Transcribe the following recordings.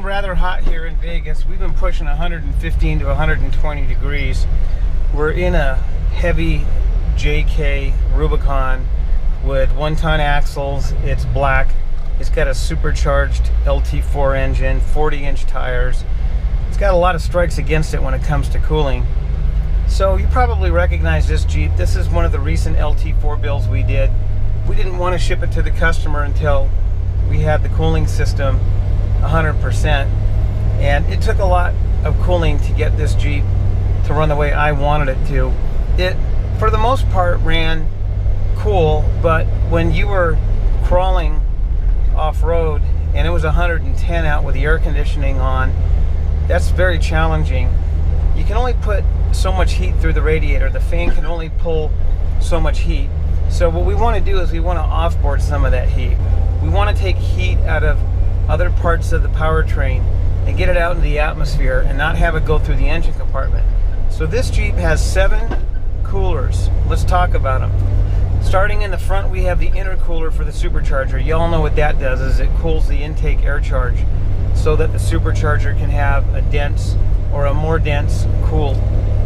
getting rather hot here in Vegas. We've been pushing 115 to 120 degrees. We're in a heavy JK Rubicon with 1-ton axles. It's black. It's got a supercharged LT4 engine, 40-inch tires. It's got a lot of strikes against it when it comes to cooling. So you probably recognize this Jeep. This is one of the recent LT4 builds we did. We didn't want to ship it to the customer until we had the cooling system 100%. And it took a lot of cooling to get this Jeep to run the way I wanted it to. It, for the most part, ran cool, but when you were crawling off-road and it was 110 out with the air conditioning on, that's very challenging. You can only put so much heat through the radiator. The fan can only pull so much heat. So what we want to do is we want to offboard some of that heat. We want to take heat out of other parts of the powertrain and get it out into the atmosphere and not have it go through the engine compartment. So this Jeep has 7 coolers. Let's talk about them. Starting in the front, we have the intercooler for the supercharger. You all know what that does, is it cools the intake air charge so that the supercharger can have a dense or a more dense cooled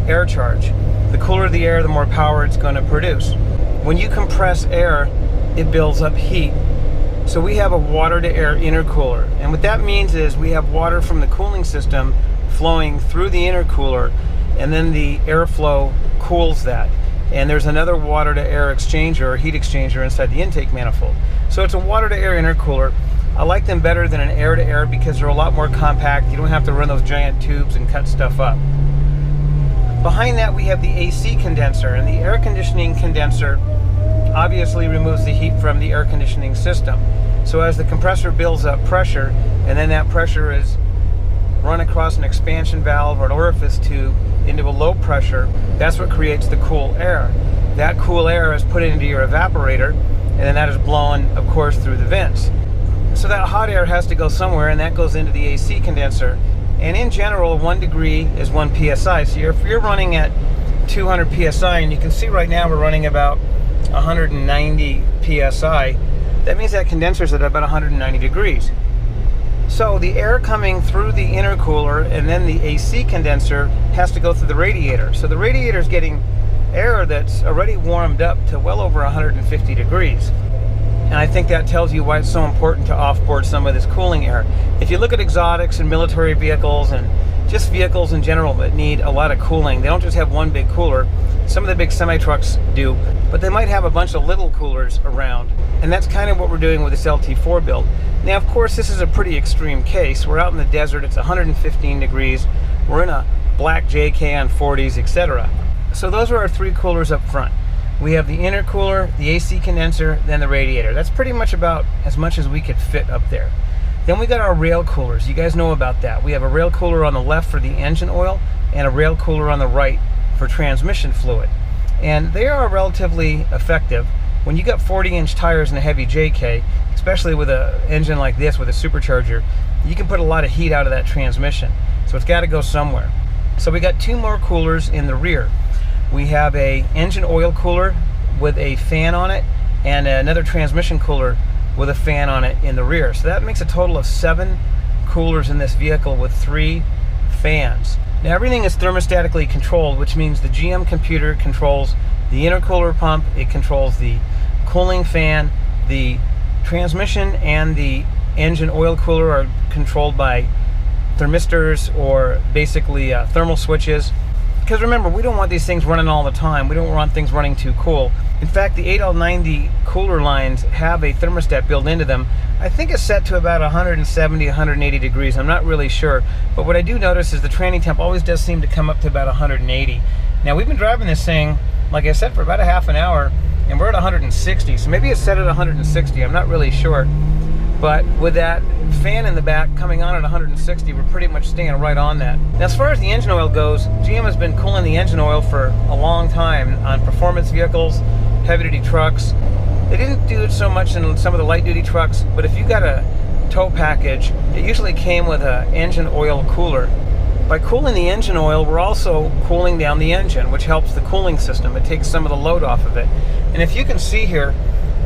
air charge. The cooler the air, the more power it's going to produce. When you compress air, it builds up heat. So we have a water-to-air intercooler. And what that means is we have water from the cooling system flowing through the intercooler, and then the airflow cools that. And there's another water-to-air exchanger or heat exchanger inside the intake manifold. So it's a water-to-air intercooler. I like them better than an air-to-air because they're a lot more compact. You don't have to run those giant tubes and cut stuff up. Behind that we have the AC condenser, and the air conditioning condenser obviously removes the heat from the air conditioning system. So as the compressor builds up pressure, and then that pressure is run across an expansion valve or an orifice tube into a low pressure, that's what creates the cool air. That cool air is put into your evaporator, and then that is blown, of course, through the vents. So that hot air has to go somewhere, and that goes into the AC condenser. And in general, 1 degree is 1 psi. So if you're running at 200 psi, and you can see right now we're running about 190 psi, that means that condenser's at about 190 degrees. So the air coming through the intercooler and then the AC condenser has to go through the radiator. So the radiator is getting air that's already warmed up to well over 150 degrees. And I think that tells you why it's so important to offboard some of this cooling air. If you look at exotics and military vehicles and just vehicles in general that need a lot of cooling, they don't just have one big cooler. Some of the big semi-trucks do, but they might have a bunch of little coolers around. And that's kind of what we're doing with this LT4 build. Now, of course, this is a pretty extreme case. We're out in the desert, it's 115 degrees. We're in a black JK on 40s, etc. So those are our 3 coolers up front. We have the intercooler, the AC condenser, then the radiator. That's pretty much about as much as we could fit up there. Then we got our rail coolers. You guys know about that. We have a rail cooler on the left for the engine oil and a rail cooler on the right for transmission fluid. And they are relatively effective. When you got 40-inch tires and a heavy JK, especially with an engine like this with a supercharger, you can put a lot of heat out of that transmission. So it's got to go somewhere. So we got 2 more coolers in the rear. We have a engine oil cooler with a fan on it and another transmission cooler with a fan on it in the rear. So that makes a total of 7 coolers in this vehicle with 3 fans. Now everything is thermostatically controlled, which means the GM computer controls the intercooler pump, it controls the cooling fan, the transmission and the engine oil cooler are controlled by thermistors or basically thermal switches. Because remember, we don't want these things running all the time. We don't want things running too cool. In fact, the 8L90 cooler lines have a thermostat built into them. I think it's set to about 170, 180 degrees. I'm not really sure. But what I do notice is the training temp always does seem to come up to about 180. Now, we've been driving this thing, like I said, for about a half an hour, and we're at 160. So maybe it's set at 160. I'm not really sure. But with that fan in the back coming on at 160, we're pretty much staying right on that. Now, as far as the engine oil goes, GM has been cooling the engine oil for a long time on performance vehicles, heavy-duty trucks. They didn't do it so much in some of the light-duty trucks, but if you got a tow package, it usually came with an engine oil cooler. By cooling the engine oil, we're also cooling down the engine, which helps the cooling system. It takes some of the load off of it. And if you can see here,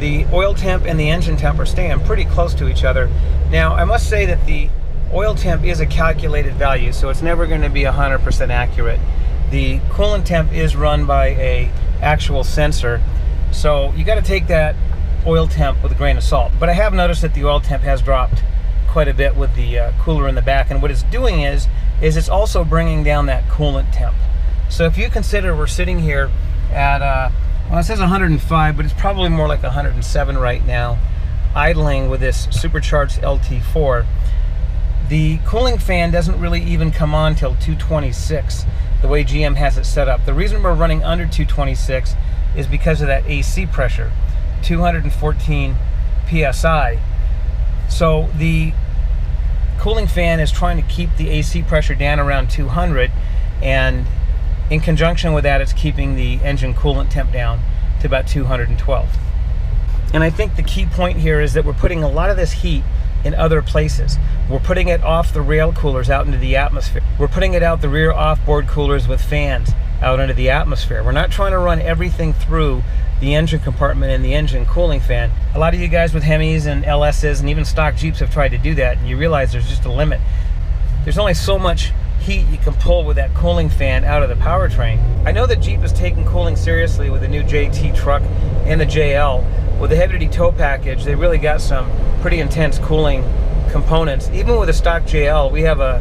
the oil temp and the engine temp are staying pretty close to each other. Now, I must say that the oil temp is a calculated value, so it's never going to be 100% accurate. The coolant temp is run by a actual sensor, so you got to take that oil temp with a grain of salt. But I have noticed that the oil temp has dropped quite a bit with the cooler in the back, and what it's doing is it's also bringing down that coolant temp. So if you consider we're sitting here at well, it says 105, but it's probably more like 107 right now, idling with this supercharged LT4. The cooling fan doesn't really even come on till 226, the way GM has it set up. The reason we're running under 226 is because of that AC pressure, 214 PSI. So the cooling fan is trying to keep the AC pressure down around 200, and in conjunction with that, it's keeping the engine coolant temp down to about 212. And I think the key point here is that we're putting a lot of this heat in other places. We're putting it off the rail coolers out into the atmosphere. We're putting it out the rear off-board coolers with fans out into the atmosphere. We're not trying to run everything through the engine compartment and the engine cooling fan. A lot of you guys with Hemis and LSs and even stock Jeeps have tried to do that, and you realize there's just a limit. There's only so much heat you can pull with that cooling fan out of the powertrain. I know that Jeep is taking cooling seriously with the new JT truck and the JL. With the heavy-duty tow package, they really got some pretty intense cooling components. Even with the stock JL, we have a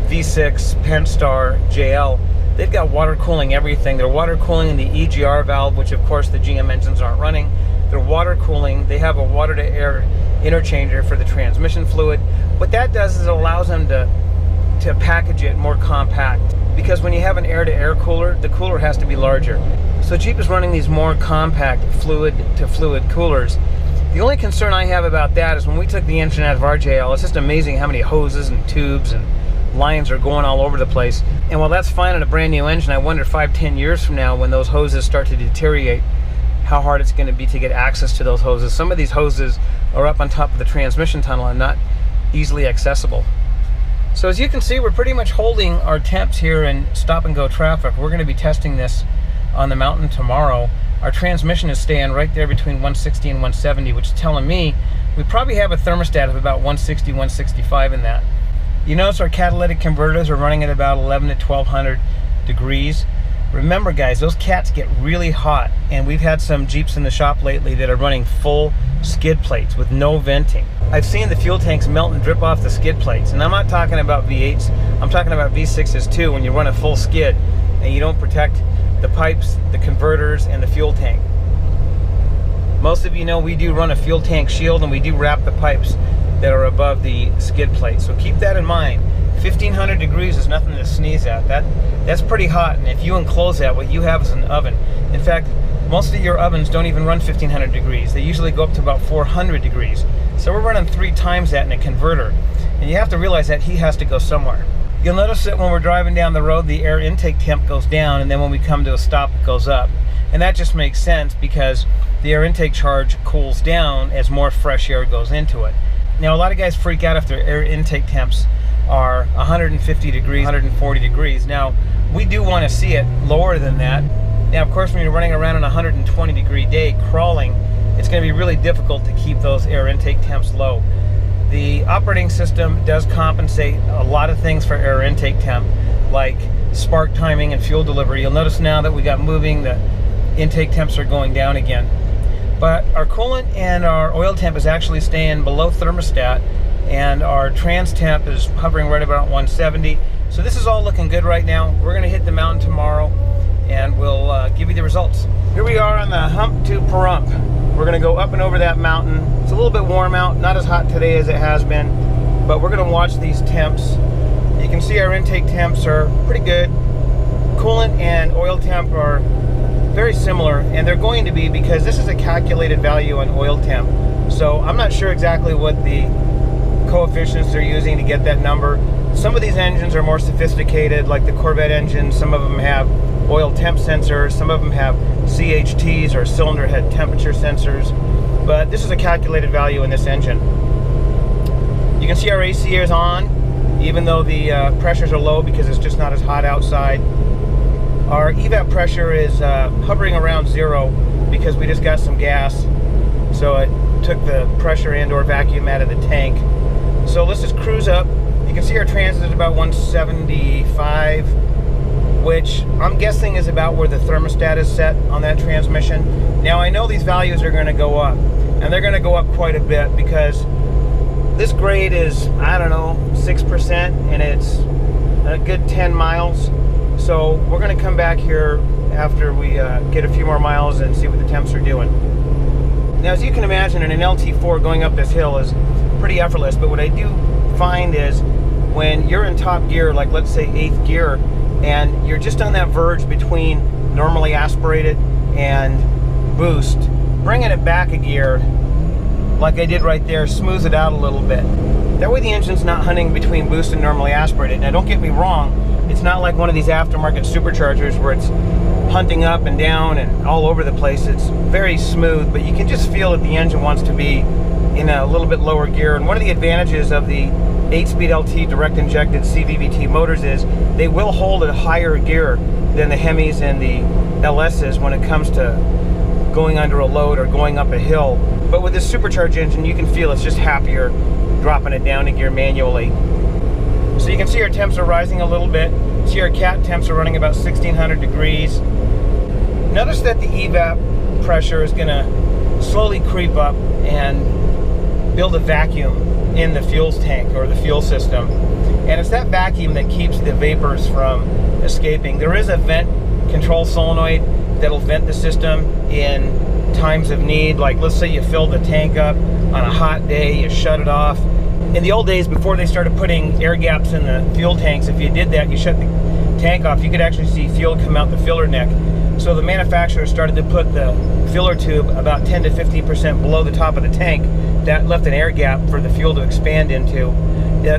V6 Pentastar JL. They've got water cooling everything. They're water cooling the EGR valve, which of course the GM engines aren't running. They're water cooling. They have a water-to-air interchanger for the transmission fluid. What that does is it allows them to package it more compact, because when you have an air-to-air cooler, the cooler has to be larger. So Jeep is running these more compact fluid-to-fluid coolers. The only concern I have about that is when we took the engine out of our JL, it's just amazing how many hoses and tubes and lines are going all over the place. And while that's fine on a brand new engine, I wonder 5-10 years from now, when those hoses start to deteriorate, how hard it's going to be to get access to those hoses. Some of these hoses are up on top of the transmission tunnel and not easily accessible. So as you can see, we're pretty much holding our temps here in stop and go traffic. We're going to be testing this on the mountain tomorrow. Our transmission is staying right there between 160 and 170, which is telling me we probably have a thermostat of about 160, 165 in that. You notice our catalytic converters are running at about 11 to 1200 degrees. Remember guys, those cats get really hot, and we've had some Jeeps in the shop lately that are running full skid plates with no venting. I've seen the fuel tanks melt and drip off the skid plates, and I'm not talking about V8s, I'm talking about V6s too, when you run a full skid and you don't protect the pipes, the converters, and the fuel tank. Most of you know we do run a fuel tank shield, and we do wrap the pipes that are above the skid plate, so keep that in mind. 1500 degrees is nothing to sneeze at. That's pretty hot, and if you enclose that, what you have is an oven. In fact, most of your ovens don't even run 1500 degrees. They usually go up to about 400 degrees. So we're running 3 times that in a converter, and you have to realize that heat has to go somewhere. You'll notice that when we're driving down the road, the air intake temp goes down, and then when we come to a stop, it goes up. And that just makes sense because the air intake charge cools down as more fresh air goes into it. Now, a lot of guys freak out if their air intake temps are 150 degrees, 140 degrees. Now, we do want to see it lower than that. Now, of course, when you're running around on a 120 degree day crawling, it's going to be really difficult to keep those air intake temps low. The operating system does compensate a lot of things for air intake temp, like spark timing and fuel delivery. You'll notice now that we got moving, the intake temps are going down again. But our coolant and our oil temp is actually staying below thermostat, and our trans temp is hovering right about 170. So this is all looking good right now. We're going to hit the mountain tomorrow, and we'll give you the results. Here we are on the hump to Pahrump. We're going to go up and over that mountain. It's a little bit warm out, not as hot today as it has been, but we're going to watch these temps. You can see our intake temps are pretty good. Coolant and oil temp are very similar, and they're going to be because this is a calculated value on oil temp. So I'm not sure exactly what the coefficients they're using to get that number. Some of these engines are more sophisticated, like the Corvette engines. Some of them have oil temp sensors, some of them have CHTs or cylinder head temperature sensors, but this is a calculated value in this engine. You can see our AC is on, even though the pressures are low because it's just not as hot outside. Our evap pressure is hovering around 0 because we just got some gas, so it took the pressure and or vacuum out of the tank. So let's just cruise up You can see our transit is about 175, which I'm guessing is about where the thermostat is set on that transmission. Now I know these values are going to go up, and they're going to go up quite a bit because this grade is, I don't know, 6%, and it's a good 10 miles. So we're going to come back here after we get a few more miles and see what the temps are doing. Now, as you can imagine, in an LT4, going up this hill is pretty effortless, but what I do find is when you're in top gear, like let's say 8th gear, and you're just on that verge between normally aspirated and boost, bringing it back a gear like I did right there smooths it out a little bit. That way the engine's not hunting between boost and normally aspirated. Now don't get me wrong, it's not like one of these aftermarket superchargers where it's hunting up and down and all over the place. It's very smooth, but you can just feel that the engine wants to be in a little bit lower gear. And one of the advantages of the 8-speed LT direct injected CVVT motors is they will hold a higher gear than the Hemis and the LSs when it comes to going under a load or going up a hill. But with this supercharged engine, you can feel it's just happier dropping it down a gear manually. So you can see our temps are rising a little bit. See our cat temps are running about 1600 degrees. Notice that the evap pressure is going to slowly creep up and build a vacuum in the fuel tank or the fuel system. And it's that vacuum that keeps the vapors from escaping. There is a vent control solenoid that'll vent the system in times of need. Like let's say you fill the tank up on a hot day, you shut it off. In the old days, before they started putting air gaps in the fuel tanks, if you did that, you shut the tank off, you could actually see fuel come out the filler neck. So the manufacturer started to put the filler tube about 10 to 15% below the top of the tank. That left an air gap for the fuel to expand into.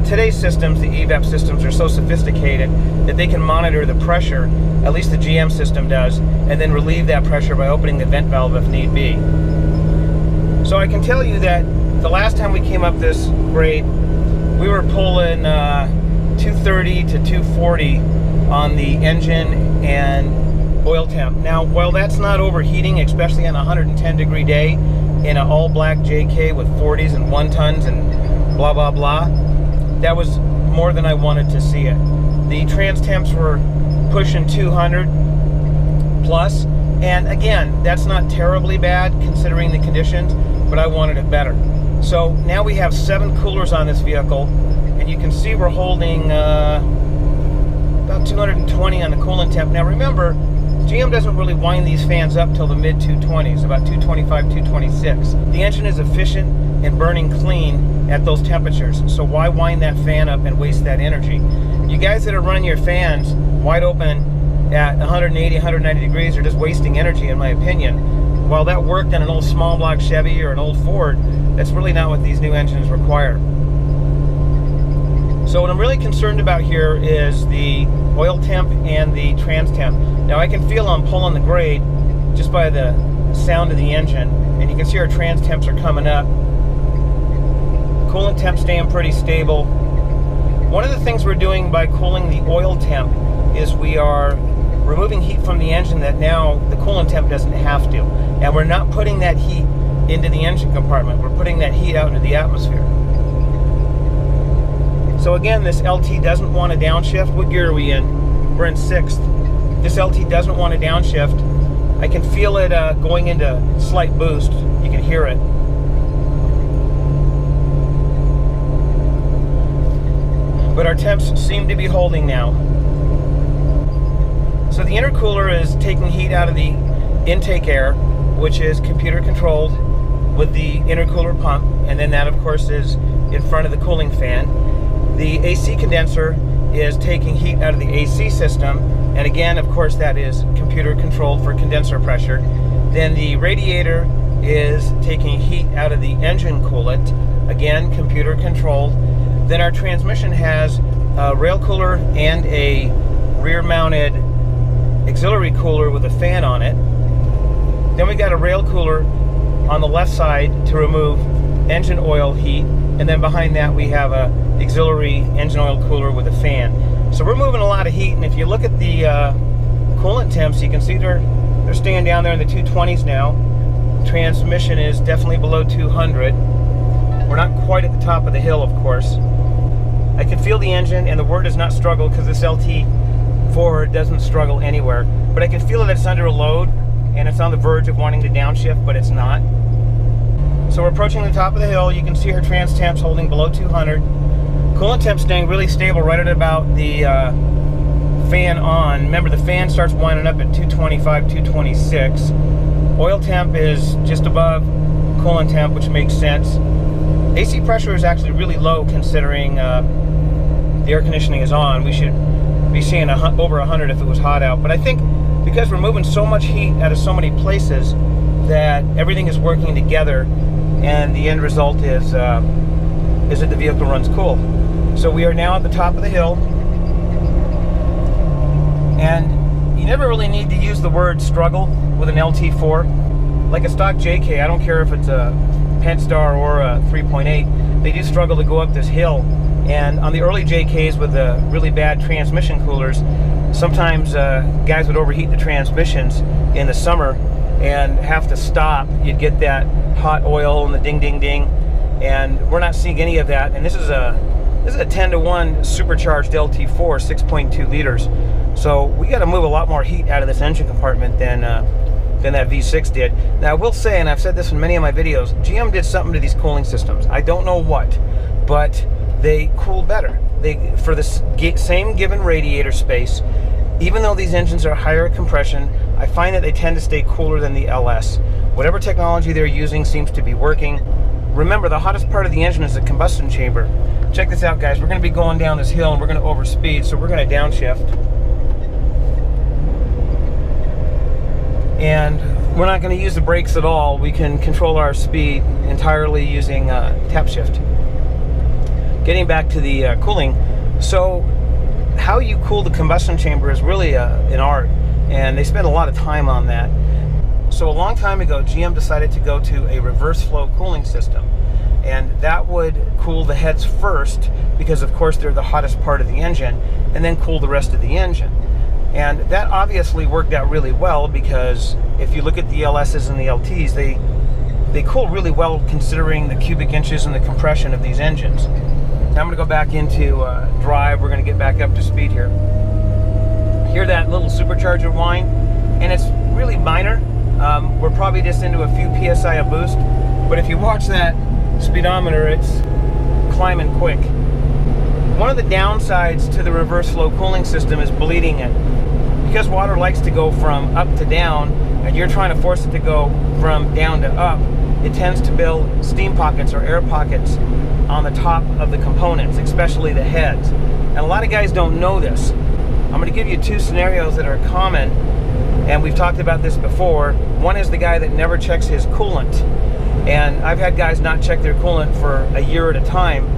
Today's systems, the evap systems, are so sophisticated that they can monitor the pressure, at least the GM system does, and then relieve that pressure by opening the vent valve if need be. So I can tell you that the last time we came up this grade, we were pulling 230 to 240 on the engine and oil temp. Now, while that's not overheating, especially on a 110 degree day in an all black JK with 40s and 1 tons and blah blah blah, that was more than I wanted to see it. The trans temps were pushing 200 plus, and again, that's not terribly bad considering the conditions, but I wanted it better. So now we have 7 coolers on this vehicle, and you can see we're holding about 220 on the coolant temp. Now remember, GM doesn't really wind these fans up till the mid 220s, about 225, 226. The engine is efficient and burning clean at those temperatures, so why wind that fan up and waste that energy? You guys that are running your fans wide open at 180, 190 degrees are just wasting energy, in my opinion. While that worked on an old small block Chevy or an old Ford, that's really not what these new engines require. So what I'm really concerned about here is the oil temp and the trans temp. Now I can feel I'm pulling the grade just by the sound of the engine, and you can see our trans temps are coming up. Coolant temp staying pretty stable. One of the things we're doing by cooling the oil temp is we are removing heat from the engine that now the coolant temp doesn't have to. And we're not putting that heat into the engine compartment. We're putting that heat out into the atmosphere. So again, this LT doesn't want to downshift. What gear are we in? We're in 6th. This LT doesn't want to downshift. I can feel it going into slight boost. You can hear it. But our temps seem to be holding now. So the intercooler is taking heat out of the intake air, which is computer controlled with the intercooler pump, and then that of course is in front of the cooling fan. The AC condenser is taking heat out of the AC system, and again of course that is computer controlled for condenser pressure. Then the radiator is taking heat out of the engine coolant, again computer controlled. Then our transmission has a rail cooler and a rear mounted auxiliary cooler with a fan on it. Then we got a rail cooler on the left side to remove engine oil heat, and then behind that we have a auxiliary engine oil cooler with a fan. So we're moving a lot of heat, and if you look at the coolant temps, you can see they're staying down there in the 220s now. Transmission is definitely below 200. We're not quite at the top of the hill, of course. I can feel the engine, and the word is not struggle because this LT4 doesn't struggle anywhere. But I can feel that it's under a load, and it's on the verge of wanting to downshift, but it's not. So we're approaching the top of the hill. You can see her trans temps holding below 200. Coolant temp staying really stable right at about the fan on. Remember, the fan starts winding up at 225, 226. Oil temp is just above coolant temp, which makes sense. AC pressure is actually really low considering the air conditioning is on. We should be seeing over 100 if it was hot out. But I think because we're moving so much heat out of so many places that everything is working together, and the end result is that the vehicle runs cool. So we are now at the top of the hill, and you never really need to use the word struggle with an LT4. Like a stock JK, I don't care if it's a Pentastar or a 3.8, they do struggle to go up this hill. And on the early JKs with the really bad transmission coolers, sometimes guys would overheat the transmissions in the summer and have to stop. You'd get that hot oil and the ding ding ding, and we're not seeing any of that. And this is a 10-to-1 supercharged LT4, 6.2 liters. So we got to move a lot more heat out of this engine compartment than that V6 did. Now I will say, and I've said this in many of my videos, GM did something to these cooling systems. I don't know what, but they cool better. For the same given radiator space, even though these engines are higher compression, I find that they tend to stay cooler than the LS. Whatever technology they're using seems to be working. Remember, the hottest part of the engine is the combustion chamber. Check this out, guys. We're going to be going down this hill, and we're going to overspeed, so we're going to downshift. And we're not going to use the brakes at all. We can control our speed entirely using tap shift. Getting back to the cooling, so how you cool the combustion chamber is really an art, and they spend a lot of time on that. So a long time ago, GM decided to go to a reverse flow cooling system, and that would cool the heads first because of course they're the hottest part of the engine, and then cool the rest of the engine. And that obviously worked out really well, because if you look at the LSs and the LTs, they cool really well considering the cubic inches and the compression of these engines. Now I'm going to go back into drive. We're going to get back up to speed here. Hear that little supercharger whine? And it's really minor. We're probably just into a few PSI of boost. But if you watch that speedometer, it's climbing quick. One of the downsides to the reverse flow cooling system is bleeding it. Because water likes to go from up to down, and you're trying to force it to go from down to up, it tends to build steam pockets or air pockets on the top of the components, especially the heads. And a lot of guys don't know this. I'm going to give you two scenarios that are common, and we've talked about this before. One is the guy that never checks his coolant, and I've had guys not check their coolant for a year at a time.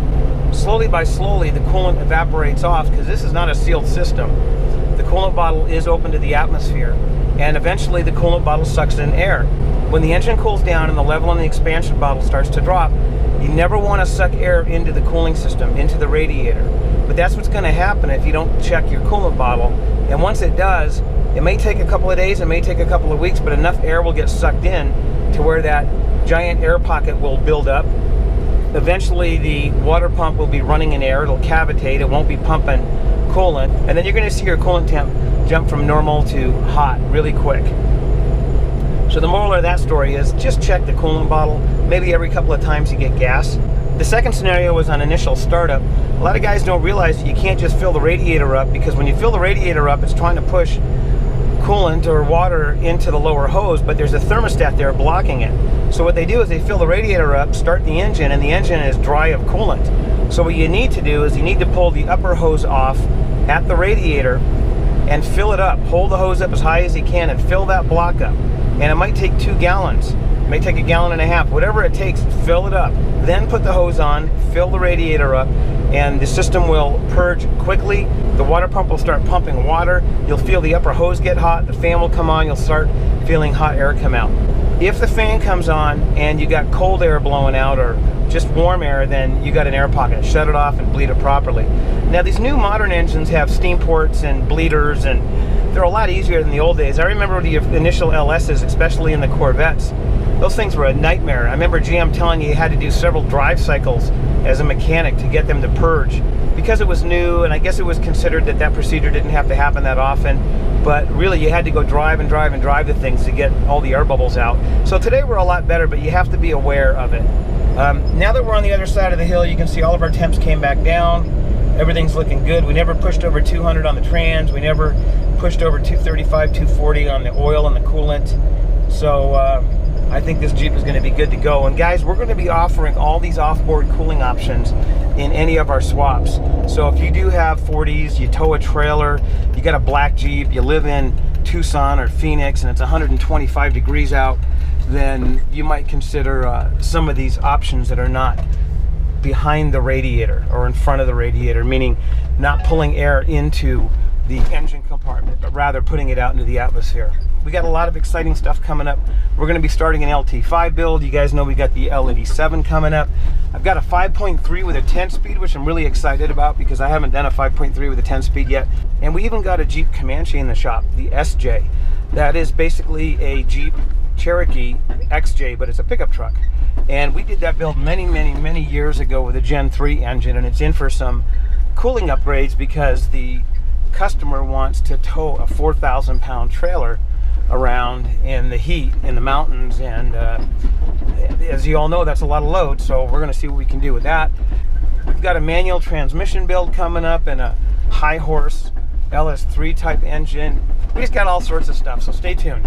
Slowly by slowly, the coolant evaporates off, because this is not a sealed system. The coolant bottle is open to the atmosphere, and eventually the coolant bottle sucks in air. When the engine cools down and the level on the expansion bottle starts to drop, you never want to suck air into the cooling system, into the radiator. But that's what's going to happen if you don't check your coolant bottle. And once it does, it may take a couple of days, it may take a couple of weeks, but enough air will get sucked in to where that giant air pocket will build up. Eventually the water pump will be running in air, it'll cavitate, it won't be pumping coolant, and then you're going to see your coolant temp jump from normal to hot really quick. So the moral of that story is just check the coolant bottle, maybe every couple of times you get gas. The second scenario was on initial startup. A lot of guys don't realize that you can't just fill the radiator up, because when you fill the radiator up, it's trying to push coolant or water into the lower hose, but there's a thermostat there blocking it. So what they do is they fill the radiator up, start the engine, and the engine is dry of coolant. So what you need to do is you need to pull the upper hose off at the radiator and fill it up. Hold the hose up as high as you can and fill that block up. And it might take 2 gallons. It may take 1.5 gallons. Whatever it takes, fill it up. Then put the hose on, fill the radiator up, and the system will purge quickly. The water pump will start pumping water. You'll feel the upper hose get hot. The fan will come on. You'll start feeling hot air come out. If the fan comes on and you got cold air blowing out or just warm air, then you got an air pocket. Shut it off and bleed it properly. Now these new modern engines have steam ports and bleeders, and they're a lot easier than the old days. I remember the initial LSs, especially in the Corvettes. Those things were a nightmare. I remember GM telling you had to do several drive cycles as a mechanic to get them to purge, because it was new, and I guess it was considered that that procedure didn't have to happen that often, but really you had to go drive and drive and drive the things to get all the air bubbles out. So today we're a lot better, but you have to be aware of it. Now that we're on the other side of the hill, you can see all of our temps came back down. Everything's looking good. We never pushed over 200 on the trans. We never pushed over 235, 240 on the oil and the coolant. So I think this Jeep is going to be good to go. And guys, we're going to be offering all these off-board cooling options in any of our swaps. So if you do have 40s, you tow a trailer, you got a black Jeep, you live in Tucson or Phoenix and it's 125 degrees out, then you might consider some of these options that are not behind the radiator or in front of the radiator, meaning not pulling air into the engine compartment, but rather putting it out into the atmosphere. We got a lot of exciting stuff coming up. We're going to be starting an LT5 build. You guys know we got the LT7 coming up. I've got a 5.3 with a 10-speed, which I'm really excited about because I haven't done a 5.3 with a 10-speed yet. And we even got a Jeep Comanche in the shop, the SJ. That is basically a Jeep Cherokee XJ, but it's a pickup truck. And we did that build many years ago with a Gen 3 engine, and it's in for some cooling upgrades because the customer wants to tow a 4,000-pound trailer around in the heat in the mountains, and as you all know, that's a lot of load, so we're going to see what we can do with that. We've got a manual transmission build coming up and a high horse LS3 type engine. We just got all sorts of stuff, so stay tuned.